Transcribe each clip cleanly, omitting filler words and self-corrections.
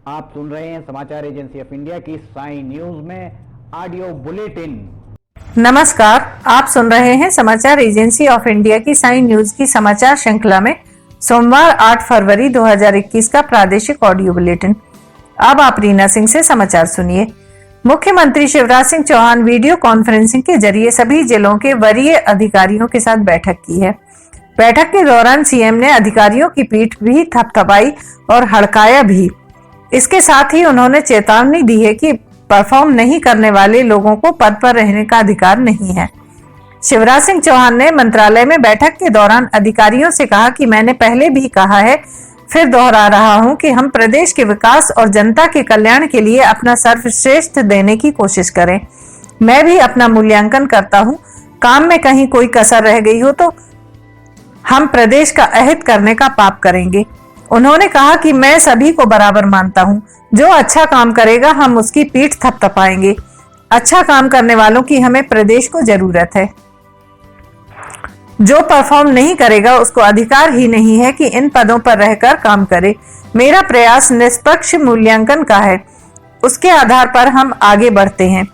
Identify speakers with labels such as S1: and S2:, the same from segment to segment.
S1: आप सुन रहे हैं समाचार एजेंसी ऑफ इंडिया की साई न्यूज में ऑडियो बुलेटिन।
S2: नमस्कार, आप सुन रहे हैं समाचार एजेंसी ऑफ इंडिया की साई न्यूज की समाचार श्रृंखला में सोमवार 8 फरवरी 2021 का प्रादेशिक ऑडियो बुलेटिन। अब आप रीना सिंह से समाचार सुनिए। मुख्यमंत्री शिवराज सिंह चौहान वीडियो कॉन्फ्रेंसिंग के जरिए सभी जिलों के वरीय अधिकारियों के साथ बैठक की है। बैठक के दौरान सीएम ने अधिकारियों की पीठ भी थपथपाई और हड़काया भी। इसके साथ ही उन्होंने चेतावनी दी है कि परफॉर्म नहीं करने वाले लोगों को पद पर रहने का अधिकार नहीं है। शिवराज सिंह चौहान ने मंत्रालय में बैठक के दौरान अधिकारियों से कहा कि मैंने पहले भी कहा है, फिर दोहरा रहा हूं कि हम प्रदेश के विकास और जनता के कल्याण के लिए अपना सर्वश्रेष्ठ देने की कोशिश करें। मैं भी अपना मूल्यांकन करता हूं, काम में कहीं कोई कसर रह गई हो तो हम प्रदेश का अहित करने का पाप करेंगे। उन्होंने कहा कि मैं सभी को बराबर मानता हूं, जो अच्छा काम करेगा हम उसकी पीठ थपथपाएंगे। अच्छा काम करने वालों की हमें प्रदेश को जरूरत है। जो परफॉर्म नहीं करेगा उसको अधिकार ही नहीं है कि इन पदों पर रहकर काम करे। मेरा प्रयास निष्पक्ष मूल्यांकन का है, उसके आधार पर हम आगे बढ़ते हैं।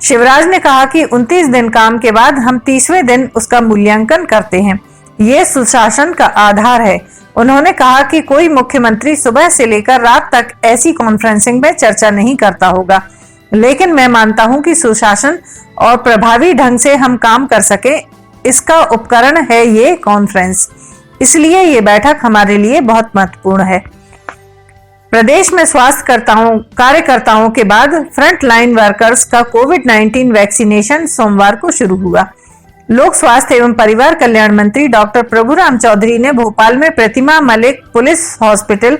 S2: शिवराज ने कहा कि 29 दिन काम के बाद हम 30वें दिन उसका मूल्यांकन करते हैं। ये सुशासन का आधार है। उन्होंने कहा कि कोई मुख्यमंत्री सुबह से लेकर रात तक ऐसी कॉन्फ्रेंसिंग में चर्चा नहीं करता होगा, लेकिन मैं मानता हूं कि सुशासन और प्रभावी ढंग से हम काम कर सके, इसका उपकरण है ये कॉन्फ्रेंस। इसलिए ये बैठक हमारे लिए बहुत महत्वपूर्ण है। प्रदेश में स्वास्थ्य कार्यकर्ताओं के बाद फ्रंट लाइन वर्कर्स का कोविड-19 वैक्सीनेशन सोमवार को शुरू हुआ। लोक स्वास्थ्य एवं परिवार कल्याण मंत्री डॉक्टर प्रभुराम चौधरी ने भोपाल में प्रतिमा मलिक पुलिस हॉस्पिटल,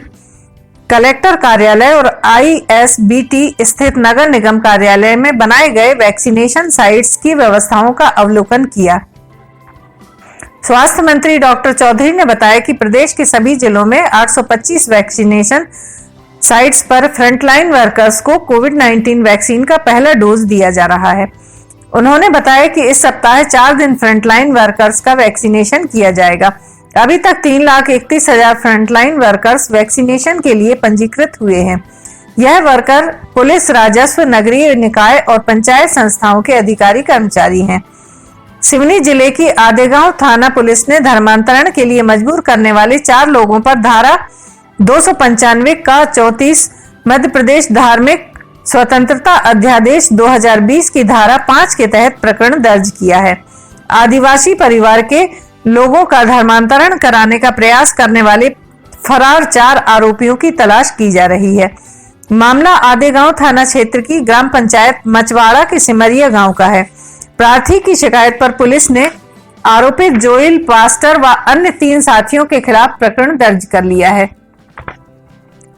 S2: कलेक्टर कार्यालय और आईएसबीटी स्थित नगर निगम कार्यालय में बनाए गए वैक्सीनेशन साइट्स की व्यवस्थाओं का अवलोकन किया। स्वास्थ्य मंत्री डॉक्टर चौधरी ने बताया कि प्रदेश के सभी जिलों में 825 वैक्सीनेशन साइट्स पर फ्रंटलाइन वर्कर्स को कोविड-19 वैक्सीन का पहला डोज दिया जा रहा है। उन्होंने बताया कि इस सप्ताह 4 दिन फ्रंटलाइन वर्कर्स का वैक्सीनेशन किया जाएगा। अभी तक 3,31,000 फ्रंटलाइन वर्कर्स वैक्सीनेशन के लिए पंजीकृत हुए हैं। यह वर्कर पुलिस, राजस्व, नगरीय निकाय और पंचायत संस्थाओं के अधिकारी कर्मचारी हैं। सिवनी जिले की आदेगांव थाना पुलिस ने धर्मांतरण के लिए मजबूर करने वाले 4 लोगों पर धारा 295 का 34 मध्य प्रदेश धार्मिक स्वतंत्रता अध्यादेश 2020 की धारा 5 के तहत प्रकरण दर्ज किया है। आदिवासी परिवार के लोगों का धर्मांतरण कराने का प्रयास करने वाले फरार 4 आरोपियों की तलाश की जा रही है। मामला आदेगांव थाना क्षेत्र की ग्राम पंचायत मचवाड़ा के सिमरिया गांव का है। प्रार्थी की शिकायत पर पुलिस ने आरोपित जोइल पास्टर व अन्य 3 साथियों के खिलाफ प्रकरण दर्ज कर लिया है।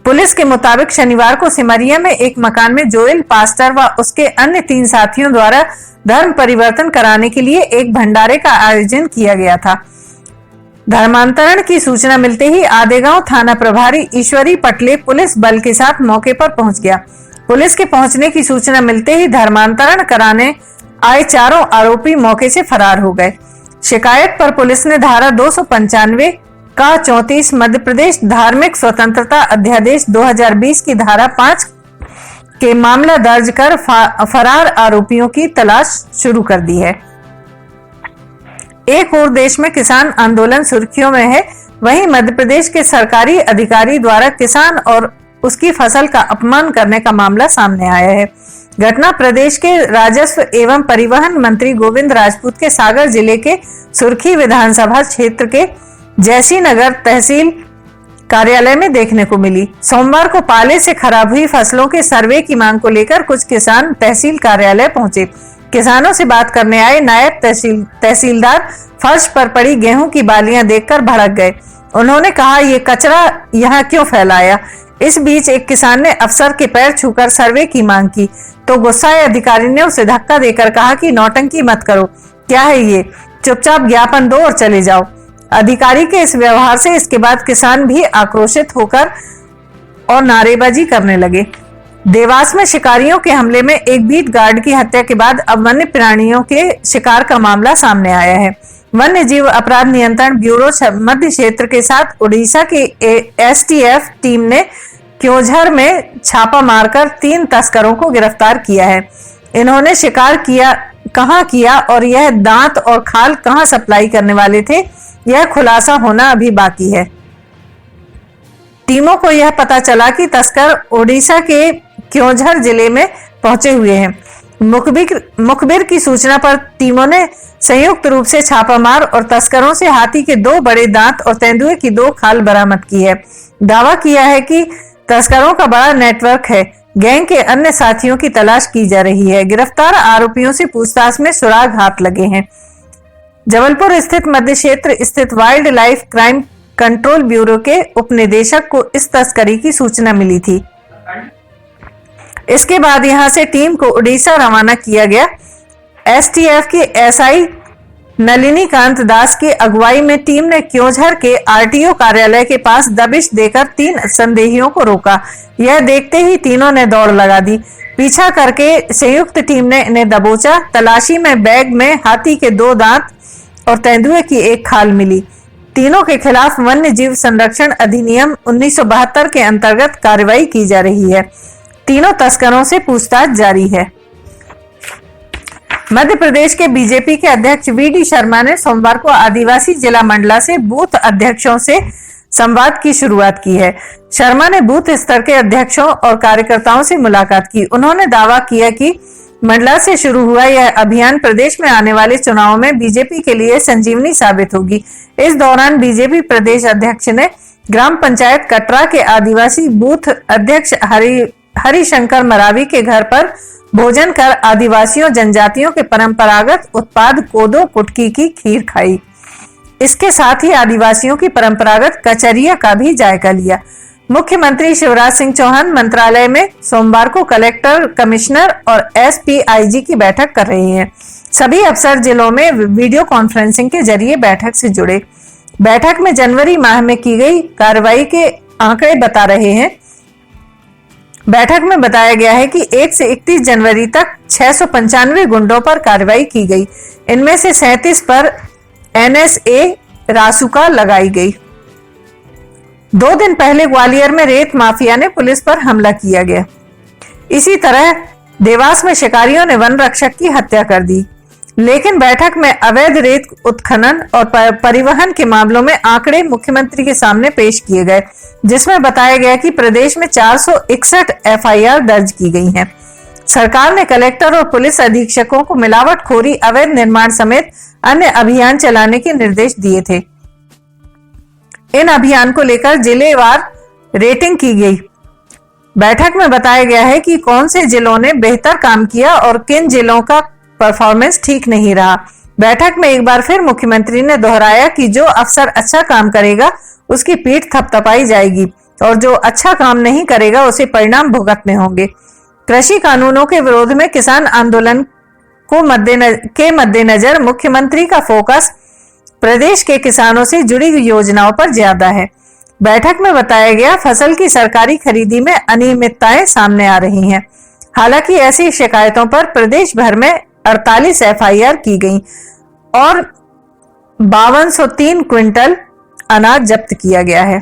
S2: पुलिस के मुताबिक शनिवार को सिमरिया में एक मकान में जोइल पास्टर व उसके अन्य 3 साथियों द्वारा धर्म परिवर्तन कराने के लिए एक भंडारे का आयोजन किया गया था। धर्मांतरण की सूचना मिलते ही आदेगांव थाना प्रभारी ईश्वरी पटले पुलिस बल के साथ मौके पर पहुंच गया। पुलिस के पहुंचने की सूचना मिलते ही धर्मांतरण कराने आए 4 आरोपी मौके से फरार हो गए। शिकायत पर पुलिस ने धारा 295 का 34 मध्य प्रदेश धार्मिक स्वतंत्रता अध्यादेश 2020 की धारा 5 के मामला दर्ज कर फरार आरोपियों की तलाश शुरू कर दी है। एक और देश में किसान आंदोलन सुर्खियों में है, वहीं मध्य प्रदेश के सरकारी अधिकारी द्वारा किसान और उसकी फसल का अपमान करने का मामला सामने आया है। घटना प्रदेश के राजस्व एवं परिवहन मंत्री गोविंद राजपूत के सागर जिले के सुर्खी विधानसभा क्षेत्र के जैसी नगर तहसील कार्यालय में देखने को मिली। सोमवार को पाले से खराब हुई फसलों के सर्वे की मांग को लेकर कुछ किसान तहसील कार्यालय पहुंचे। किसानों से बात करने आए नायब तहसीलदार फर्श पर पड़ी गेहूं की बालियां देखकर भड़क गए। उन्होंने कहा, ये कचरा यहाँ क्यों फैलाया। इस बीच एक किसान ने अफसर के पैर छूकर सर्वे की मांग की तो गुस्साए अधिकारी ने उसे धक्का देकर कहा कि नौटंकी मत करो, क्या है ये, चुपचाप ज्ञापन दो और चले जाओ। अधिकारी के इस व्यवहार से इसके बाद किसान भी आक्रोशित होकर और नारेबाजी करने लगे। देवास में शिकारियों के हमले में एक बीट गार्ड की हत्या के बाद अब वन्य प्राणियों के शिकार का मामला सामने आया है। वन्य जीव अपराध नियंत्रण ब्यूरो मध्य क्षेत्र के साथ उड़ीसा की एसटीएफ टीम ने क्योंझर में छापा मारकर 3 तस्करों को गिरफ्तार किया है। इन्होंने शिकार कहां किया और यह दांत और खाल कहां सप्लाई करने वाले थे, यह खुलासा होना अभी बाकी है। टीमों को यह पता चला कि तस्कर ओडिशा के क्योंझर जिले में पहुंचे हुए हैं। मुखबिर की सूचना पर टीमों ने संयुक्त रूप से छापामार और तस्करों से हाथी के 2 बड़े दांत और तेंदुए की 2 खाल बरामद की है। दावा किया है कि तस्करों का बड़ा नेटवर्क है। गैंग के अन्य साथियों की तलाश की जा रही है। गिरफ्तार आरोपियों से पूछताछ में सुराग हाथ लगे हैं। जबलपुर स्थित मध्य क्षेत्र स्थित wild life crime control bureau के उपनिदेशक को इस तस्करी की सूचना मिली थी। इसके बाद यहां से टीम को उड़ीसा रवाना किया गया। एसटीएफ के एसआई नलिनी कांत दास की अगुवाई में टीम ने क्योंझर के आरटीओ कार्यालय के पास दबिश देकर 3 संदेहियों को रोका। यह देखते ही तीनों ने दौड़ लगा दी। पीछा करके संयुक्त टीम ने इन्हें दबोचा। तलाशी में बैग में हाथी के 2 दांत और तेंदुए की 1 खाल मिली। तीनों के खिलाफ वन्य जीव संरक्षण अधिनियम 1972 के अंतर्गत कार्रवाई की जा रही है। तीनों तस्करों से पूछताछ जारी है। मध्य प्रदेश के बीजेपी के अध्यक्ष वीडी शर्मा ने सोमवार को आदिवासी जिला मंडला से बूथ अध्यक्षों से संवाद की शुरुआत की है। शर्मा ने बूथ स्तर के अध्यक्षों और कार्यकर्ताओं से मुलाकात की। उन्होंने दावा किया कि मंडला से शुरू हुआ यह अभियान प्रदेश में आने वाले चुनावों में बीजेपी के लिए संजीवनी साबित होगी। इस दौरान बीजेपी प्रदेश अध्यक्ष ने ग्राम पंचायत कटरा के आदिवासी बूथ अध्यक्ष हरिशंकर मरावी के घर पर भोजन कर आदिवासियों जनजातियों के परंपरागत उत्पाद कोदो कुटकी की खीर खाई। इसके साथ ही आदिवासियों की परंपरागत कचरिया का भी जायका लिया। मुख्यमंत्री शिवराज सिंह चौहान मंत्रालय में सोमवार को कलेक्टर, कमिश्नर और एसपीआईजी की बैठक कर रहे हैं। सभी अफसर जिलों में वीडियो कॉन्फ्रेंसिंग के जरिए बैठक से जुड़े। बैठक में जनवरी माह में की गई कार्रवाई के आंकड़े बता रहे हैं। बैठक में बताया गया है कि 1 से 31 जनवरी तक 695 गुंडों पर कार्रवाई की गई। इनमें से 37 पर एनएसए रासुका लगाई गई। 2 दिन पहले ग्वालियर में रेत माफिया ने पुलिस पर हमला किया गया। इसी तरह देवास में शिकारियों ने वन रक्षक की हत्या कर दी। लेकिन बैठक में अवैध रेत उत्खनन और परिवहन के मामलों में आंकड़े मुख्यमंत्री के सामने पेश किए गए, जिसमें बताया गया कि प्रदेश में 461 एफआईआर दर्ज की गई हैं। सरकार ने कलेक्टर और पुलिस अधीक्षकों को मिलावटखोरी, अवैध निर्माण समेत अन्य अभियान चलाने के निर्देश दिए थे। इन अभियान को लेकर जिलेवार रेटिंग की गई। बैठक में बताया गया है कि कौन से जिलों ने बेहतर काम किया और किन जिलों का परफॉर्मेंस ठीक नहीं रहा। बैठक में एक बार फिर मुख्यमंत्री ने दोहराया कि जो अफसर अच्छा काम करेगा उसकी पीठ थपथपाई जाएगी और जो अच्छा काम नहीं करेगा उसे परिणाम भुगतने होंगे। कृषि कानूनों के विरोध में किसान आंदोलन को मद्देनजर मुख्यमंत्री का फोकस प्रदेश के किसानों से जुड़ी योजनाओं पर ज्यादा है। बैठक में बताया गया फसल की सरकारी खरीदी में अनियमितताएं सामने आ रही हैं। हालांकि ऐसी शिकायतों पर प्रदेश भर में 48 एफआईआर की गई और 5203 क्विंटल अनाज जब्त किया गया है।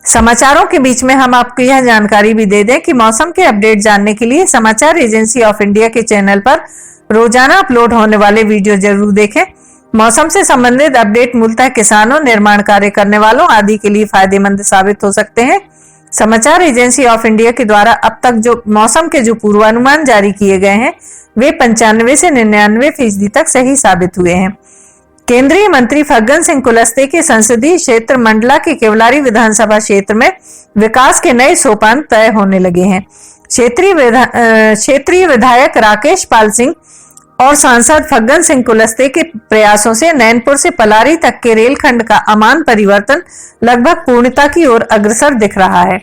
S2: समाचारों के बीच में हम आपको यह जानकारी भी दे दें कि मौसम के अपडेट जानने के लिए समाचार एजेंसी ऑफ इंडिया के चैनल पर रोजाना अपलोड होने वाले वीडियो जरूर देखें। मौसम से संबंधित अपडेट मूलतः किसानों, निर्माण कार्य करने वालों आदि के लिए फायदेमंद साबित हो सकते हैं। समाचार एजेंसी ऑफ इंडिया के द्वारा अब तक जो मौसम के जो पूर्वानुमान जारी किए गए हैं वे 95 से 99% तक सही साबित हुए हैं। केंद्रीय मंत्री फग्गन सिंह कुलस्ते के संसदीय क्षेत्र मंडला के केवलारी विधानसभा क्षेत्र में विकास के नए सोपान तय होने लगे हैं। क्षेत्रीय विधायक राकेश पाल सिंह और सांसद फग्गन सिंह कुलस्ते के प्रयासों से नैनपुर से पलारी तक के रेलखंड का अमान परिवर्तन लगभग पूर्णता की ओर अग्रसर दिख रहा है।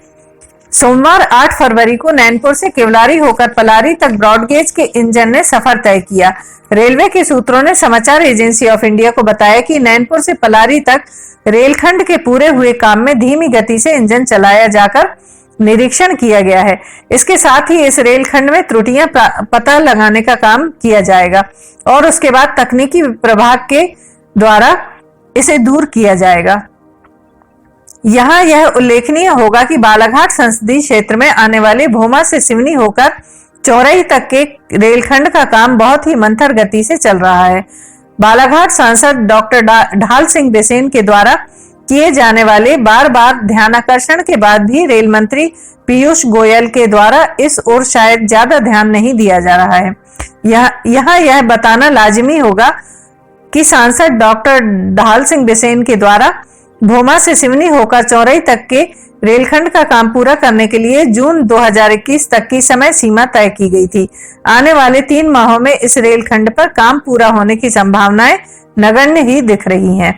S2: सोमवार 8 फरवरी को नैनपुर से केवलारी होकर पलारी तक ब्रॉडगेज के इंजन ने सफर तय किया। रेलवे के सूत्रों ने समाचार एजेंसी ऑफ इंडिया को बताया कि नैनपुर से पलारी तक रेलखंड के पूरे हुए काम में धीमी गति से इंजन चलाया जाकर निरीक्षण किया गया है। इसके साथ ही इस रेलखंड में त्रुटियां पता लगाने का काम किया जाएगा और उसके बाद तकनीकी प्रभाग के द्वारा इसे दूर किया जाएगा। यहाँ यह उल्लेखनीय होगा कि बालाघाट संसदीय क्षेत्र में आने वाले भोमा से सिवनी होकर चौरई तक के रेलखंड का काम बहुत ही मंथर गति से चल रहा है। बालाघाट सांसद डॉक्टर ढाल सिंह बिसेन के द्वारा किए जाने वाले बार बार ध्यानाकर्षण के बाद भी रेल मंत्री पीयूष गोयल के द्वारा इस ओर शायद ज्यादा ध्यान नहीं दिया जा रहा है। यहाँ यह बताना लाजिमी होगा कि सांसद डॉक्टर ढाल सिंह बिसेन के द्वारा भोमा से सिवनी होकर चौरई तक के रेलखंड का काम पूरा करने के लिए जून 2021 तक की समय सीमा तय की गई थी। आने वाले 3 माहों में इस रेलखंड पर काम पूरा होने की संभावनाएं नगण्य ही दिख रही हैं।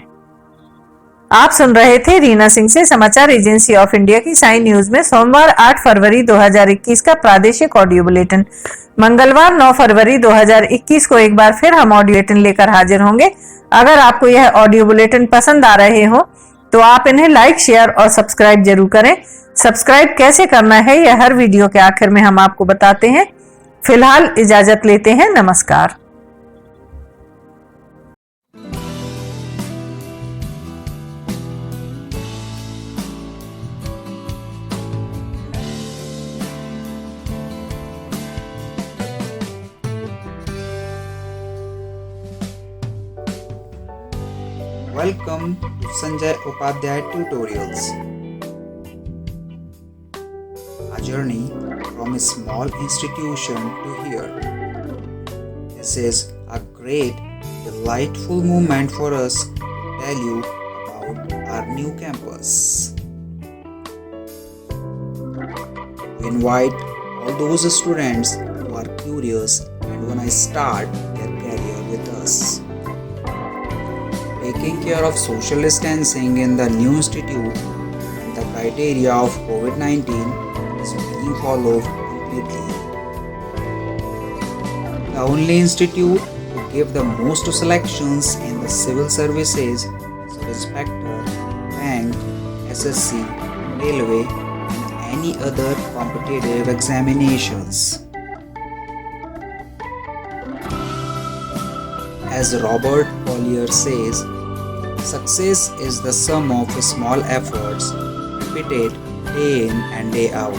S2: आप सुन रहे थे रीना सिंह से समाचार एजेंसी ऑफ इंडिया की साइन न्यूज में सोमवार 8 फरवरी 2021 का प्रादेशिक ऑडियो बुलेटिन। मंगलवार 9 फरवरी 2021 को एक बार फिर हम ऑडियो बुलेटिन लेकर हाजिर होंगे। अगर आपको यह ऑडियो बुलेटिन पसंद आ रहे हो तो आप इन्हें लाइक, शेयर और सब्सक्राइब जरूर करें। सब्सक्राइब कैसे करना है यह हर वीडियो के आखिर में हम आपको बताते हैं। फिलहाल इजाजत लेते हैं। नमस्कार।
S3: Welcome to Sanjay Upadhyay Tutorials. A journey from a small institution to here. This is a great, delightful moment for us to tell you about our new campus. We invite all those students who are curious and want to start their career with us. Taking care of social distancing in the new institute and the criteria of COVID-19 is being followed completely. The only institute to give the most selections in the civil services, sub-inspector, bank, SSC, railway and any other competitive examinations. As Robert Collier says, success is the sum of small efforts repeated day in and day out.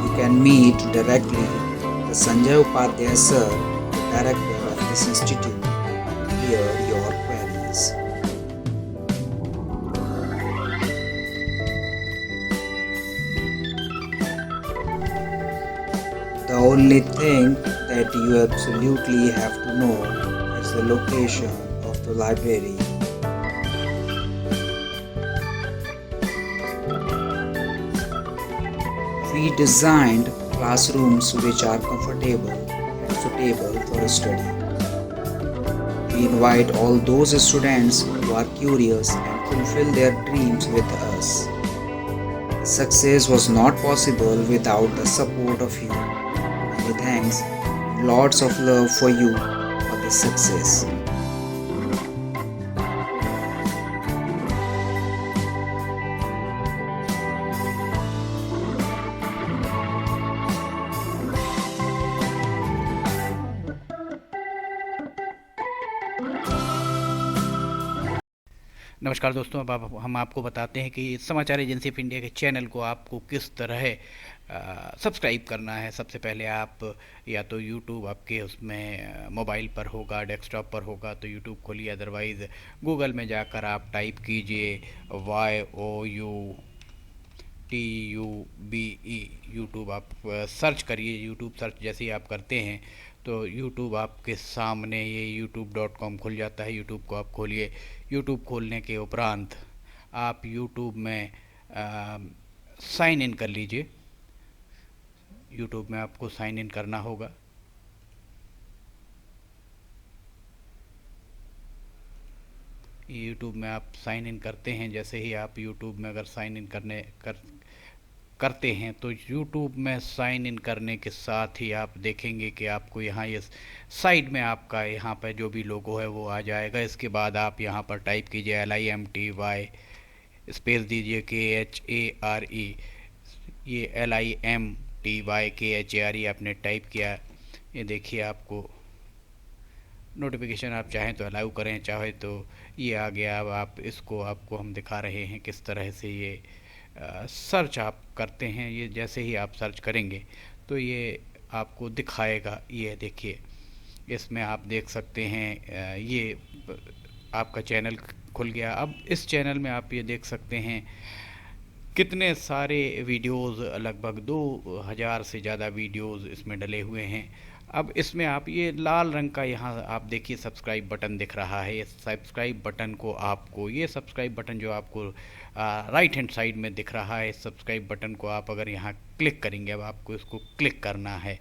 S3: You can meet directly the Sanjay Upadhyay sir, the director of this institute, to clear your queries. The only thing that you absolutely have to know is the location of the library. We designed classrooms which are comfortable and suitable for study. We invite all those students who are curious and fulfill their dreams with us. Success was not possible without the support of you. Many thanks and lots of love for you for this success.
S4: नमस्कार दोस्तों, अब हम आपको बताते हैं कि समाचार agency of India के चैनल को आपको किस तरह सब्सक्राइब करना है। सबसे पहले आप या तो यूट्यूब आपके उसमें मोबाइल पर होगा, डेस्कटॉप पर होगा तो यूट्यूब खोलिए, अदरवाइज़ गूगल में जाकर आप टाइप कीजिए YOUTUBE यूट्यूब, आप सर्च करिए। यूट्यूब सर्च जैसे ही आप करते हैं तो यूट्यूब आपके सामने ये youtube.com खुल जाता है। यूट्यूब को आप खोलिए। यूट्यूब खोलने के उपरांत आप यूट्यूब में साइन इन कर लीजिए। यूट्यूब में आपको साइन इन करना होगा। यूट्यूब में आप साइन इन करते हैं, जैसे ही आप यूट्यूब में अगर साइन इन करते हैं तो यूट्यूब में साइन इन करने के साथ ही आप देखेंगे कि आपको यहाँ ये साइड में आपका यहाँ पर जो भी लोगो है वो आ जाएगा। इसके बाद आप यहाँ पर टाइप कीजिए LIMTY, स्पेस दीजिए KHARE, ये LIMTY KHARE आपने टाइप किया ये देखिए, आपको नोटिफिकेशन आप चाहें तो अलाउ करें, चाहे तो ये आ गया। अब आप इसको आपको हम दिखा रहे हैं किस तरह से ये सर्च आप करते हैं। ये जैसे ही आप सर्च करेंगे तो ये आपको दिखाएगा। ये देखिए, इसमें आप देख सकते हैं ये आपका चैनल खुल गया। अब इस चैनल में आप ये देख सकते हैं कितने सारे वीडियोस, लगभग 2000 से ज़्यादा वीडियोस इसमें डले हुए हैं। अब इसमें आप ये लाल रंग का यहाँ आप देखिए सब्सक्राइब बटन दिख रहा है। ये सब्सक्राइब बटन को आपको, ये सब्सक्राइब बटन जो आपको राइट हैंड साइड में दिख रहा है, इस सब्सक्राइब बटन को आप अगर यहाँ क्लिक करेंगे, अब आपको इसको क्लिक करना है।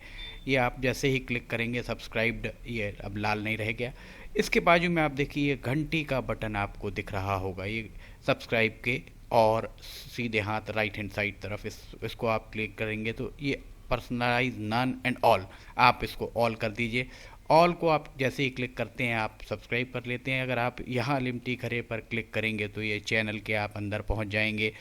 S4: ये आप जैसे ही क्लिक करेंगे सब्सक्राइब्ड, ये अब लाल नहीं रह गया। इसके बाजू में आप देखिए ये घंटी का बटन आपको दिख रहा होगा, ये सब्सक्राइब के और सीधे हाथ राइट हैंड साइड तरफ इसको आप क्लिक करेंगे तो ये पर्सनलाइज, नन एंड ऑल, आप इसको ऑल कर दीजिए। ऑल को आप जैसे ही क्लिक करते हैं आप सब्सक्राइब कर लेते हैं। अगर आप यहाँ लिमटी खरे पर क्लिक करेंगे तो ये चैनल के आप अंदर पहुँच जाएंगे।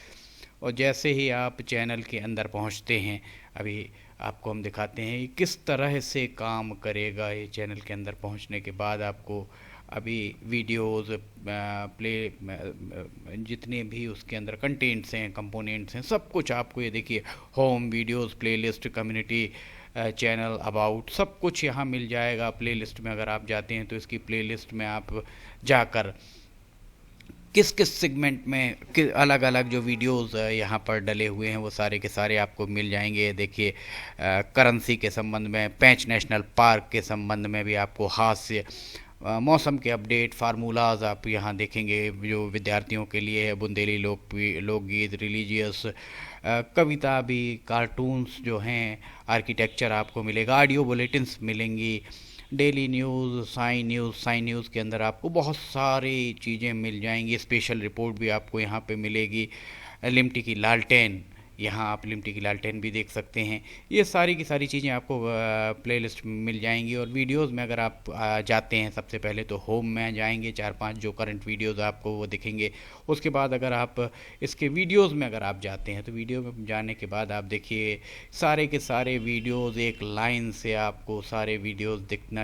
S4: और जैसे ही आप चैनल के अंदर पहुँचते हैं, अभी आपको हम दिखाते हैं किस तरह से काम करेगा। ये चैनल के अंदर पहुँचने के बाद आपको अभी वीडियोस प्ले, जितने भी उसके अंदर कंटेंट्स हैं, कंपोनेंट्स हैं, सब कुछ आपको ये देखिए, home, videos, playlist, community, channel, about, सब कुछ यहाँ मिल जाएगा। प्लेलिस्ट में अगर आप जाते हैं तो इसकी प्लेलिस्ट में आप जाकर किस किस सेगमेंट में अलग अलग जो वीडियोस यहाँ पर डले हुए हैं वो सारे के सारे आपको मिल जाएंगे। देखिए, करेंसी के संबंध में, पेंच नेशनल पार्क के संबंध में भी आपको, हास्य, मौसम के अपडेट, फार्मूलाज आप यहाँ देखेंगे जो विद्यार्थियों के लिए है, बुंदेली लोकगीत, रिलीजियस, कविता भी, कार्टून्स जो हैं, आर्किटेक्चर आपको मिलेगा, ऑडियो बुलेटिन्स मिलेंगी, डेली न्यूज़, साइन न्यूज़ के अंदर आपको बहुत सारी चीज़ें मिल जाएंगी। स्पेशल रिपोर्ट भी आपको यहाँ पे मिलेगी। लिमटी की लालटेन, यहाँ आप लिमटी की लालटेन भी देख सकते हैं। ये सारी की सारी चीज़ें आपको प्लेलिस्ट में मिल जाएंगी। और वीडियोस में अगर आप जाते हैं, सबसे पहले तो होम में जाएंगे, 4-5 जो करंट वीडियोस आपको वो दिखेंगे। उसके बाद अगर आप इसके वीडियोस में अगर आप जाते हैं तो वीडियो में जाने के बाद आप देखिए सारे के सारे वीडियोस एक लाइन से आपको सारे वीडियोस दिखना